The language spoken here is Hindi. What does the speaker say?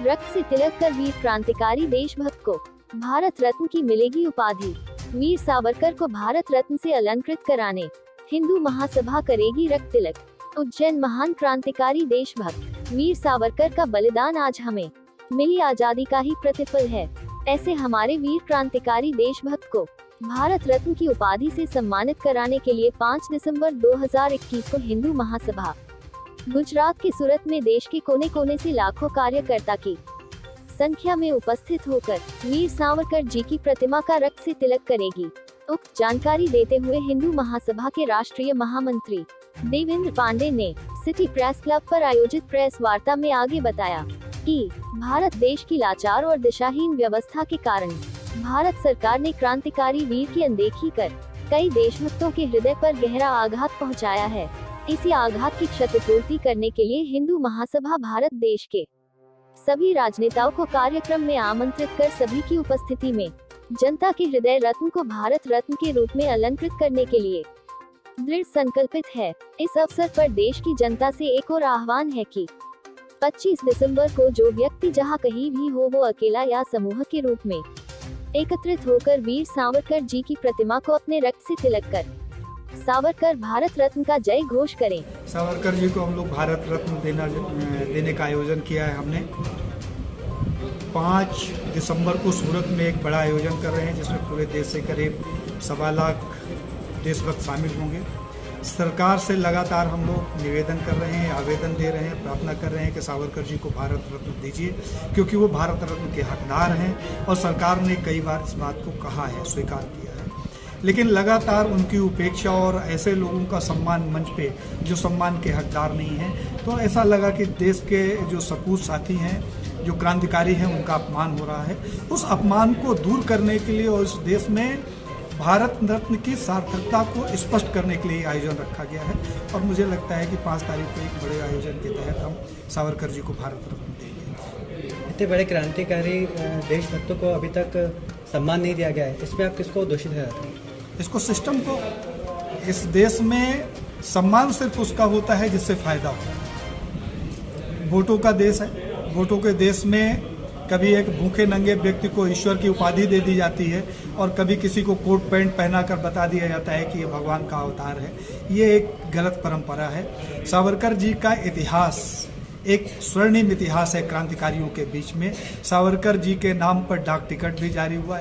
रक्त से तिलक कर वीर क्रांतिकारी देशभक्त को भारत रत्न की मिलेगी उपाधि। वीर सावरकर को भारत रत्न से अलंकृत कराने हिंदू महासभा करेगी रक्त तिलक। उज्जैन। महान क्रांतिकारी देशभक्त वीर सावरकर का बलिदान आज हमें मिली आजादी का ही प्रतिफल है। ऐसे हमारे वीर क्रांतिकारी देशभक्त को भारत रत्न की उपाधि से सम्मानित कराने के लिए 5 दिसंबर 2021 को हिंदू महासभा गुजरात के सूरत में देश के कोने कोने से लाखों कार्यकर्ता की संख्या में उपस्थित होकर वीर सावरकर जी की प्रतिमा का रक्त से तिलक करेगी। उक्त जानकारी देते हुए हिंदू महासभा के राष्ट्रीय महामंत्री देवेंद्र पांडे ने सिटी प्रेस क्लब पर आयोजित प्रेस वार्ता में आगे बताया कि भारत देश की लाचार और दिशाहीन व्यवस्था के कारण भारत सरकार ने क्रांतिकारी वीर की अनदेखी कर कई देशभक्तों के हृदय पर गहरा आघात पहुंचाया है। इसी आघात की क्षतिपूर्ति करने के लिए हिंदू महासभा भारत देश के सभी राजनेताओं को कार्यक्रम में आमंत्रित कर सभी की उपस्थिति में जनता के हृदय रत्न को भारत रत्न के रूप में अलंकृत करने के लिए दृढ़ संकल्पित है। इस अवसर पर देश की जनता से एक और आह्वान है कि 25 दिसंबर को जो व्यक्ति जहां कहीं भी हो वो अकेला या समूह के रूप में एकत्रित होकर वीर सावरकर जी की प्रतिमा को अपने रक्त से तिलक कर सावरकर भारत रत्न का जय घोष करें। सावरकर जी को हम लोग भारत रत्न देने का आयोजन किया है। हमने 5 दिसंबर को सूरत में एक बड़ा आयोजन कर रहे हैं जिसमें पूरे देश से करीब 1.25 लाख देशभक्त शामिल होंगे। सरकार से लगातार हम लोग निवेदन कर रहे हैं, आवेदन दे रहे हैं, प्रार्थना कर रहे हैं कि सावरकर जी को भारत रत्न दीजिए, क्योंकि वो भारत रत्न के हकदार हैं और सरकार ने कई बार इस बात को कहा है, स्वीकार किया है। लेकिन लगातार उनकी उपेक्षा और ऐसे लोगों का सम्मान मंच पे जो सम्मान के हकदार नहीं हैं, तो ऐसा लगा कि देश के जो सपूत साथी हैं, जो क्रांतिकारी हैं, उनका अपमान हो रहा है। उस अपमान को दूर करने के लिए और इस देश में भारत रत्न की सार्थकता को स्पष्ट करने के लिए आयोजन रखा गया है और मुझे लगता है कि 5 तारीख को एक बड़े आयोजन के तहत हम सावरकर जी को भारत रत्न देंगे। इतने बड़े क्रांतिकारी देशभक्तों को अभी तक सम्मान नहीं दिया गया है, इसमें आप किसको दोषी ठहराते हैं? इसको सिस्टम को। इस देश में सम्मान सिर्फ उसका होता है जिससे फायदा हो। वोटों का देश है। वोटों के देश में कभी एक भूखे नंगे व्यक्ति को ईश्वर की उपाधि दे दी जाती है और कभी किसी को कोट पैंट पहनाकर बता दिया जाता है कि ये भगवान का अवतार है। ये एक गलत परंपरा है। सावरकर जी का इतिहास एक स्वर्णिम इतिहास है क्रांतिकारियों के बीच में। सावरकर जी के नाम पर डाक टिकट भी जारी हुआ।